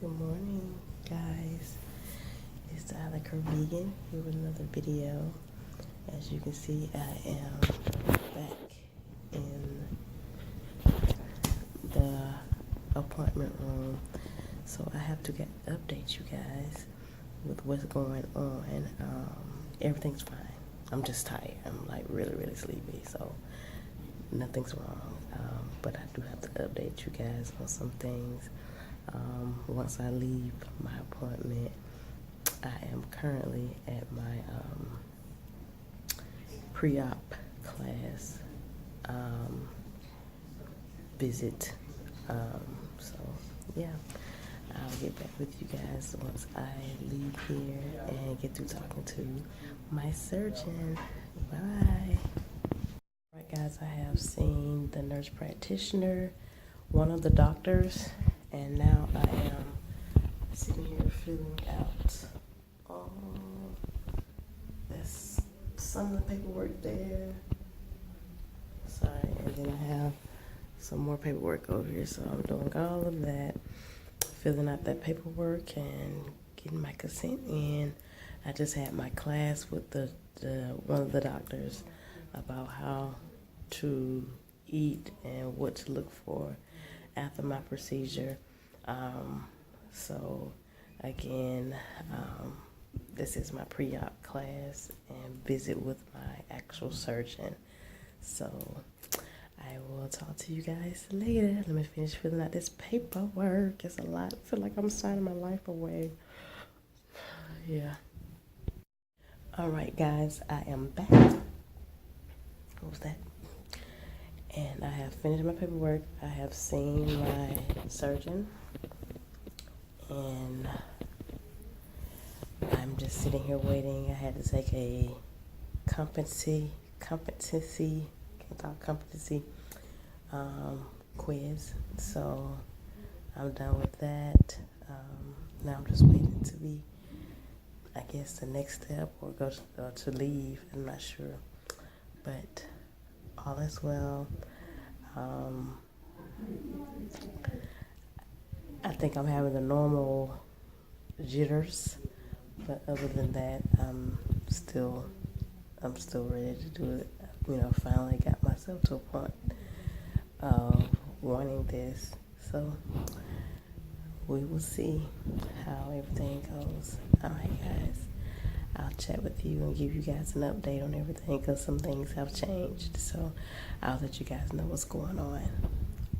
Good morning, guys. It's Tyler Vegan here with another video. As you can see, I am back in the appointment room, so I have to update you guys with what's going on. Everything's fine. I'm just tired. I'm like really sleepy, so nothing's wrong. But I do have to update you guys on some things. Once I leave my appointment, I am currently at my pre-op class visit. So yeah, I'll get back with you guys once I leave here and get through talking to my surgeon. Bye. Alright guys, I have seen the nurse practitioner, one of the doctors, and now I am sitting here filling out that's some of the paperwork there. Sorry, and then I have some more paperwork over here, so I'm doing all of that, filling out that paperwork and getting my consent in. I just had my class with the one of the doctors about how to eat and what to look for after my procedure. So again, this is my pre-op class and visit with my actual surgeon. So I will talk to you guys later. Let me finish filling out this paperwork. It's a lot. I feel like I'm signing my life away. Yeah. All right, guys, I am back. What was that? And I have finished my paperwork. I have seen my surgeon, and I'm just sitting here waiting. I had to take a competency quiz, so I'm done with that. Now I'm just waiting to be, I guess, the next step or go to leave. I'm not sure, but all is well. I think I'm having the normal jitters, but other than that, I'm still ready to do it. You know, finally got myself to a point of wanting this. So we will see how everything goes. All right, guys. I'll chat with you and give you guys an update on everything because some things have changed. So I'll let you guys know what's going on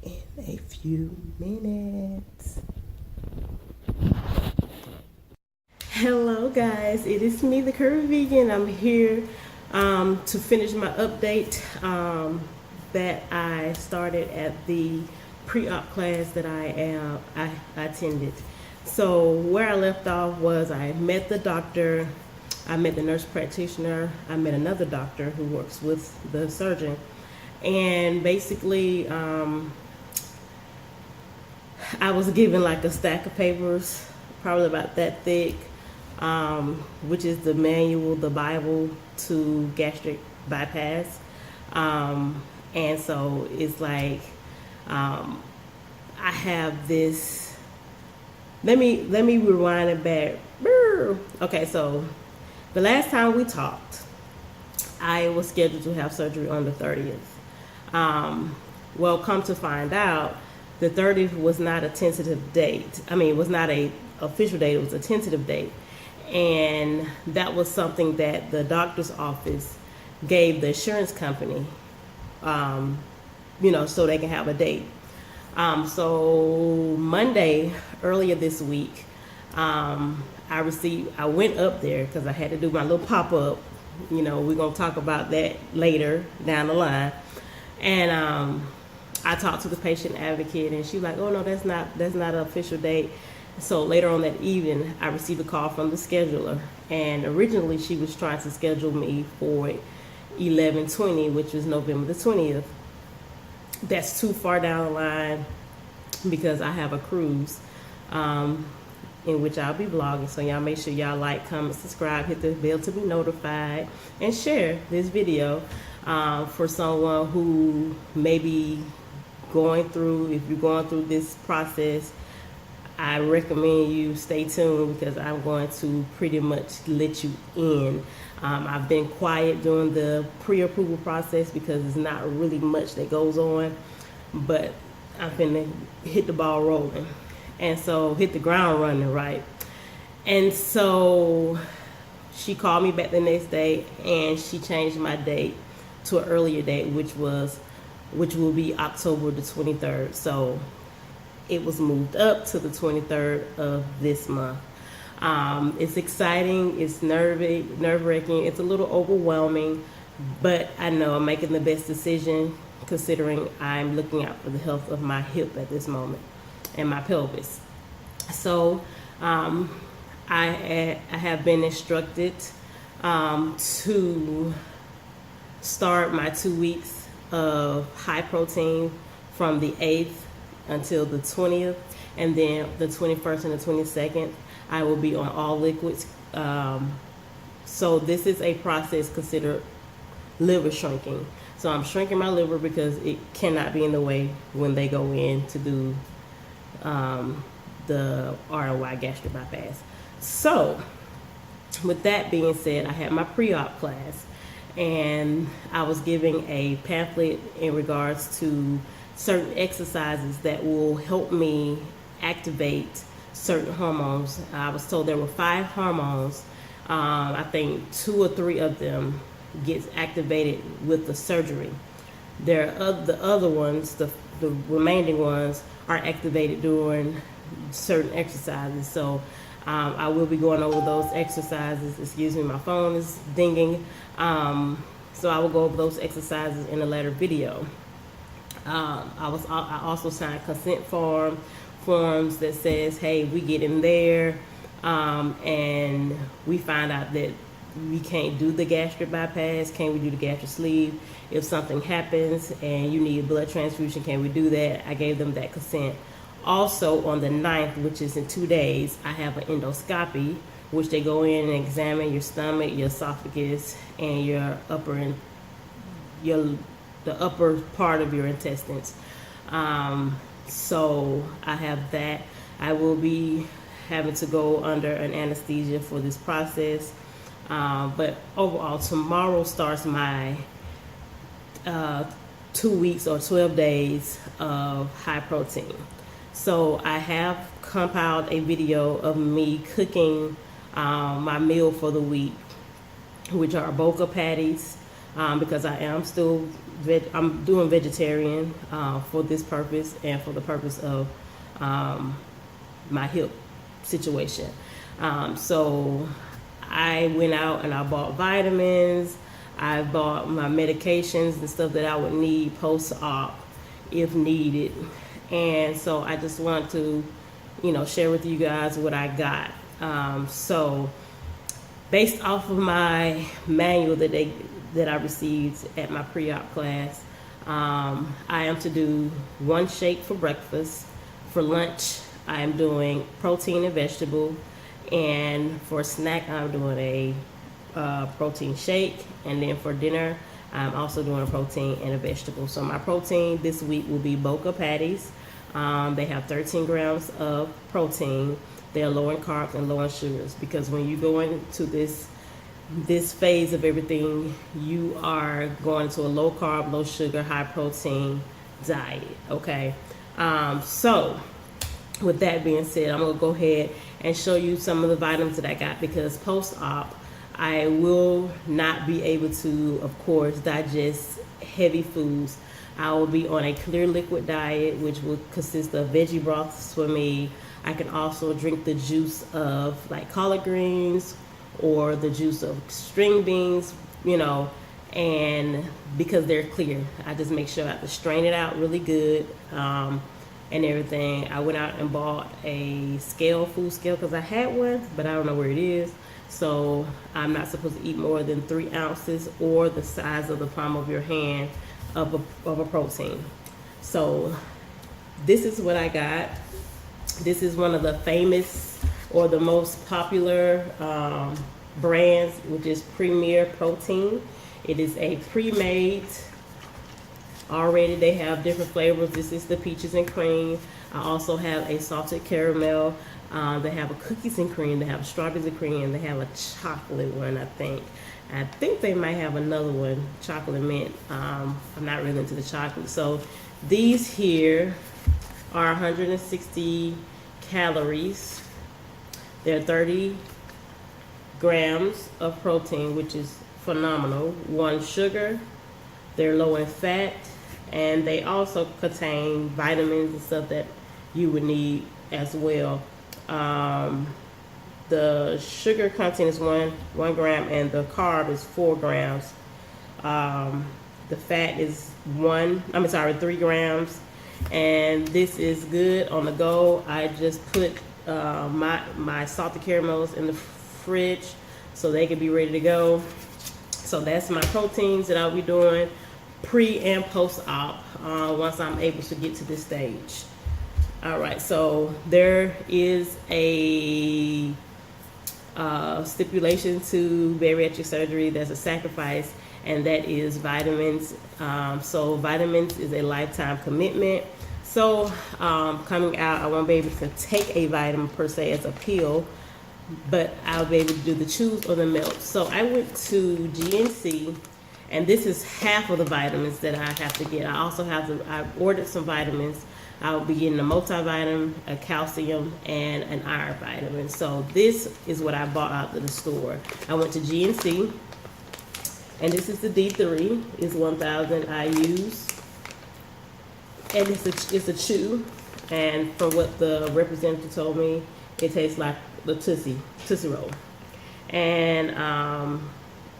in a few minutes. Hello guys, it is me, the Curvy Vegan. I'm here to finish my update that I started at the pre-op class that I attended. So where I left off was I met the doctor, I met the nurse practitioner, I met another doctor who works with the surgeon, and basically I was given like a stack of papers, probably about that thick, which is the manual, the Bible to gastric bypass. And so it's like I have this. Let me rewind it back. Okay, so the last time we talked, I was scheduled to have surgery on the 30th. Well, come to find out, the 30th was not a tentative date. I mean, it was not a official date. It was a tentative date. And that was something that the doctor's office gave the insurance company, so they can have a date. So Monday, earlier this week, I went up there because I had to do my little pop-up. We're going to talk about that later down the line. And I talked to the patient advocate, and she was like, oh, no, that's not an official date. So later on that evening, I received a call from the scheduler. And originally, she was trying to schedule me for 11/20, which was November the 20th. That's too far down the line because I have a cruise in which I'll be vlogging. So y'all make sure y'all like, comment, subscribe, hit the bell to be notified, and share this video for someone who may be if you're going through this process. I recommend you stay tuned because I'm going to pretty much let you in. I've been quiet during the pre-approval process because there's not really much that goes on, but I'm finna hit the ball rolling. And so hit the ground running, right? And so she called me back the next day and she changed my date to an earlier date, which will be October the 23rd. So it was moved up to the 23rd of this month. It's exciting, it's nerve-wracking, it's a little overwhelming, but I know I'm making the best decision considering I'm looking out for the health of my hip at this moment and my pelvis. So I have been instructed to start my 2 weeks of high protein from the 8th until the 20th, and then the 21st and the 22nd I will be on all liquids. So this is a process considered liver shrinking. So I'm shrinking my liver because it cannot be in the way when they go in to do the ROI gastric bypass. So with that being said, I had my pre-op class and I was giving a pamphlet in regards to certain exercises that will help me activate certain hormones. I was told there were 5 hormones. I think 2 or 3 of them gets activated with the surgery. The other ones, the remaining ones, are activated during certain exercises. So I will be going over those exercises. Excuse me, my phone is dinging. So I will go over those exercises in a later video. I also signed consent forms that says, hey, we get in there and we find out that we can't do the gastric bypass. Can we do the gastric sleeve? If something happens and you need a blood transfusion, can we do that? I gave them that consent. Also on the 9th, which is in 2 days, I have an endoscopy, which they go in and examine your stomach, your esophagus, and your the upper part of your intestines. So I have that. I will be having to go under an anesthesia for this process. But overall, tomorrow starts my 2 weeks or 12 days of high protein. So I have compiled a video of me cooking my meal for the week, which are boca patties, because I am still I'm doing vegetarian for this purpose and for the purpose of my hip situation. So I went out and I bought vitamins. I bought my medications and stuff that I would need post-op if needed. And so I just want to, share with you guys what I got. So based off of my manual that I received at my pre-op class, I am to do 1 shake for breakfast. For lunch, I am doing protein and vegetable. And for snack, I'm doing a protein shake. And then for dinner, I'm also doing a protein and a vegetable. So my protein this week will be boca patties. They have 13 grams of protein. They're low in carbs and low in sugars, because when you go into this phase of everything, you are going to a low carb, low sugar, high protein diet. Okay. So with that being said, I'm going to go ahead and show you some of the vitamins that I got, because post-op, I will not be able to, of course, digest heavy foods. I will be on a clear liquid diet, which will consist of veggie broths for me. I can also drink the juice of like collard greens or the juice of string beans, and because they're clear, I just make sure I have to strain it out really good and everything. I went out and bought a food scale, because I had one, but I don't know where it is. So I'm not supposed to eat more than 3 ounces or the size of the palm of your hand of a protein. So this is what I got. This is one of the famous or the most popular brands, which is Premier Protein. It is a pre-made already. They have different flavors. This is the peaches and cream. I also have a salted caramel. They have a cookies and cream. They have strawberries and cream. They have a chocolate one, I think. I think they might have another one, chocolate mint. I'm not really into the chocolate. So these here are 160 calories. They're 30 grams of protein, which is phenomenal. 1 sugar. They're low in fat, and they also contain vitamins and stuff that you would need as well. The sugar content is one gram, and the carb is 4 grams. The fat is 3 grams, and this is good on the go. I just put my salted caramels in the fridge so they can be ready to go. So that's my proteins that I'll be doing pre and post op once I'm able to get to this stage. All right, so there is a stipulation to bariatric surgery. There's a sacrifice, and that is vitamins. So vitamins is a lifetime commitment. So coming out, I won't be able to take a vitamin per se as a pill, but I'll be able to do the chews or the melt. So I went to GNC, and this is half of the vitamins that I have to get. I ordered some vitamins. I'll be getting a multivitamin, a calcium, and an iron vitamin. So this is what I bought out of the store. I went to GNC, and this is the D3. It's 1,000 IUs, and it's a chew. And from what the representative told me, it tastes like the Tootsie Roll. And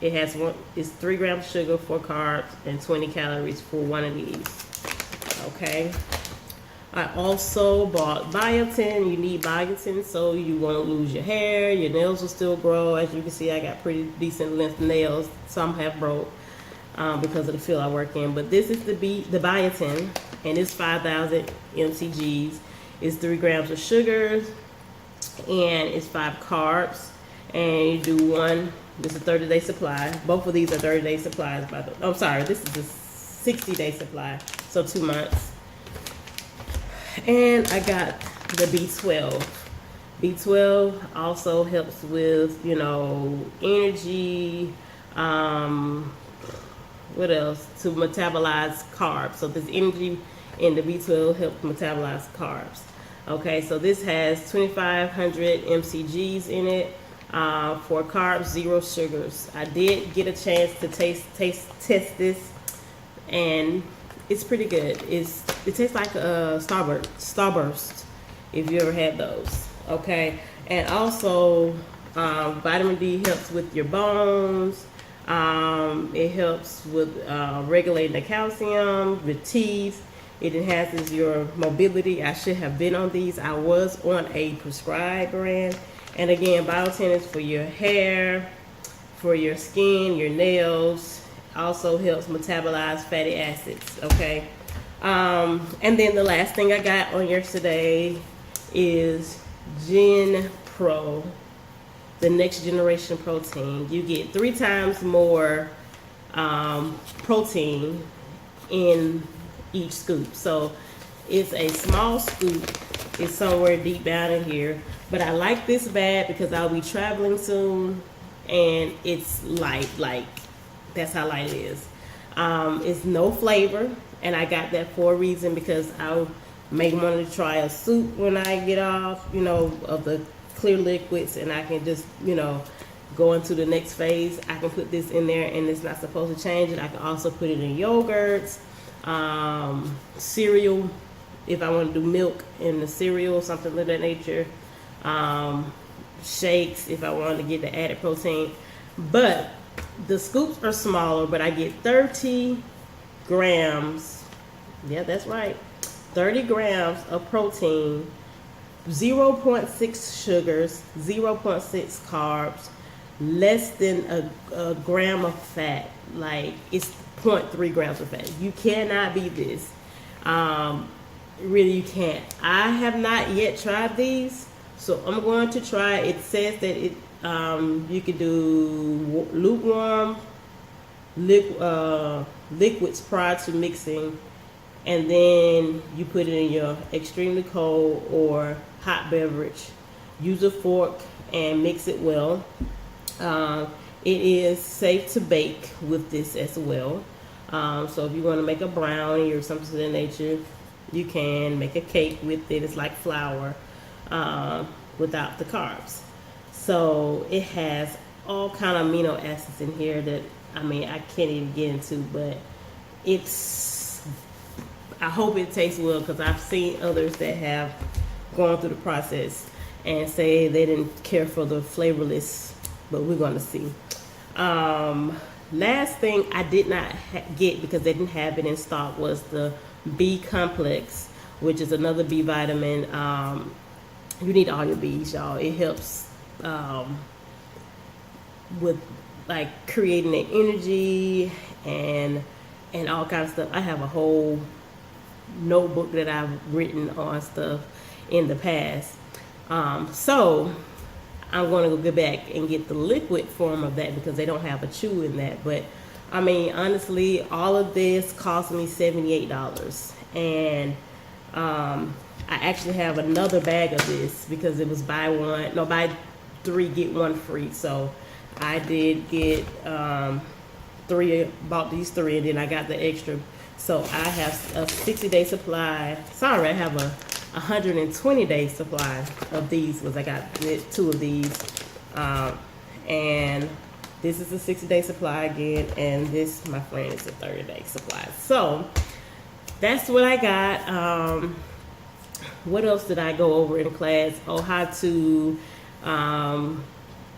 it's 3 grams of sugar, 4 carbs, and 20 calories for one of these. Okay. I also bought biotin. You need biotin so you won't lose your hair. Your nails will still grow. As you can see, I got pretty decent length nails. Some have broke because of the field I work in. But this is the biotin, and it's 5,000 mcgs. It's 3 grams of sugar, and it's 5 carbs. And you do one. This is a 30-day supply. Both of these are 30-day supplies. I'm sorry, this is a 60-day supply, so 2 months. And I got the B12. B12 also helps with, energy. What else? To metabolize carbs. So this energy in the B12 helps metabolize carbs. Okay, so this has 2,500 mcgs in it. For carbs, 0 sugars. I did get a chance to test this, and it's pretty good. It tastes like a Starburst, if you ever had those. Okay, and also vitamin D helps with your bones. It helps with regulating the calcium, the teeth. It enhances your mobility. I should have been on these. I was on a prescribed brand. And again, biotin is for your hair, for your skin, your nails. Also helps metabolize fatty acids, okay? And then the last thing I got on yesterday is Gen Pro, the next generation protein. You get 3 times more protein in each scoop. So it's a small scoop. It's somewhere deep down in here. But I like this bag because I'll be traveling soon, and it's light, like that's how light it is. It's no flavor, and I got that for a reason, because I may want to try a soup when I get off, of the clear liquids, and I can just, go into the next phase. I can put this in there, and it's not supposed to change it. I can also put it in yogurts, cereal, if I want to do milk in the cereal, something of that nature. Shakes if I wanted to get the added protein. But the scoops are smaller, but I get 30 grams. Yeah, that's right. 30 grams of protein, 0.6 sugars, 0.6 carbs, less than a gram of fat. Like, it's 0.3 grams of fat. You cannot beat this. Really, you can't. I have not yet tried these, so I'm going to try. It says that you can do lukewarm liquids prior to mixing and then you put it in your extremely cold or hot beverage. Use a fork and mix it well. It is safe to bake with this as well. So if you want to make a brownie or something of that nature, you can make a cake with it. It's like flour without the carbs. So it has all kind of amino acids in here that I can't even get into, but I hope it tastes well, because I've seen others that have gone through the process and say they didn't care for the flavorless, but we're going to see. Last thing I did not get because they didn't have it in stock was the B complex, which is another B vitamin. You need all your B's, y'all. It helps with like creating the energy and all kinds of stuff. I have a whole notebook that I've written on stuff in the past. So I'm going to go back and get the liquid form of that because they don't have a chew in that. But honestly, all of this cost me $78, and I actually have another bag of this because it was buy 3 get 1 free. So I did get bought these 3, and then I got the extra. So I have a 60-day supply. Sorry, I have a 120-day supply of these because I got 2 of these. And this is a 60-day supply again, and this, my friend, is a 30-day supply. So that's what I got. What else did I go over in class? Oh, how to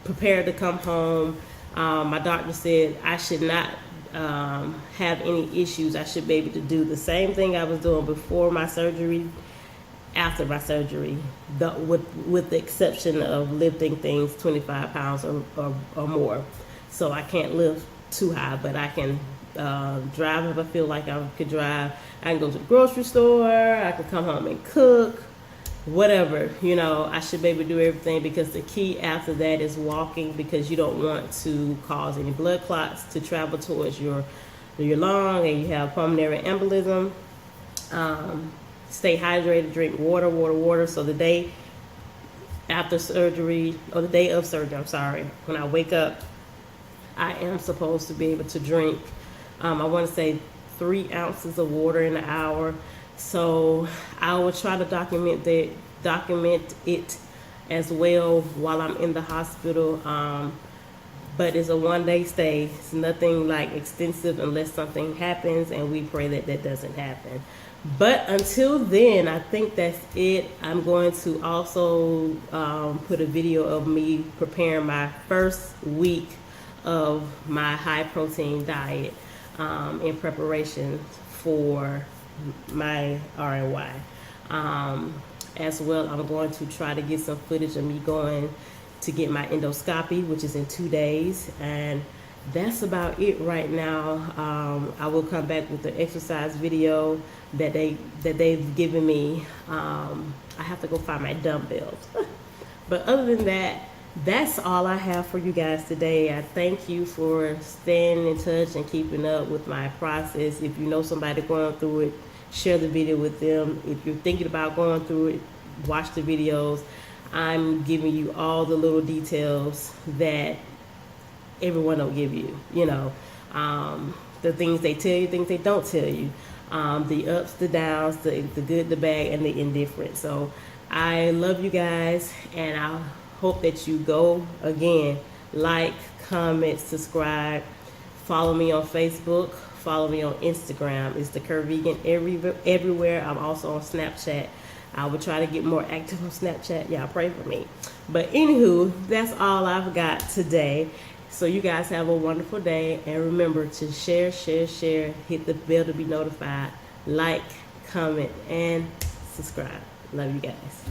prepare to come home. My doctor said I should not have any issues. I should be able to do the same thing I was doing before my surgery, after my surgery, with the exception of lifting things 25 pounds or more. So I can't lift too high, but I can drive if I feel like I could drive. I can go to the grocery store. I can come home and cook, whatever. I should be able to do everything, because the key after that is walking, because you don't want to cause any blood clots to travel towards your lung, and you have pulmonary embolism. Stay hydrated, drink water. So the day after surgery, or the day of surgery, when I wake up, I am supposed to be able to drink, I want to say 3 ounces of water in an hour. So I will try to document it as well while I'm in the hospital. But it's a 1-day stay. It's nothing like extensive unless something happens, and we pray that that doesn't happen. But until then, I think that's it. I'm going to also put a video of me preparing my first week of my high protein diet in preparation for my RNY. As well, I'm going to try to get some footage of me going to get my endoscopy, which is in 2 days, and that's about it right now. I will come back with the exercise video that they've given me. I have to go find my dumbbells. But other than that, that's all I have for you guys today. I thank you for staying in touch and keeping up with my process. If you know somebody going through it, share the video with them. If you're thinking about going through it, watch the videos. I'm giving you all the little details that everyone don't give you. The things they tell you, things they don't tell you, the ups, the downs, the good, the bad, and the indifferent. So I love you guys, and I hope that you go again, like, comment, subscribe, follow me on Facebook, follow me on Instagram. It's the Curve Vegan everywhere. I'm also on Snapchat. I will try to get more active on Snapchat. Y'all pray for me. But anywho, that's all I've got today. So you guys have a wonderful day, and remember to share, hit the bell to be notified, like, comment, and subscribe. Love you guys.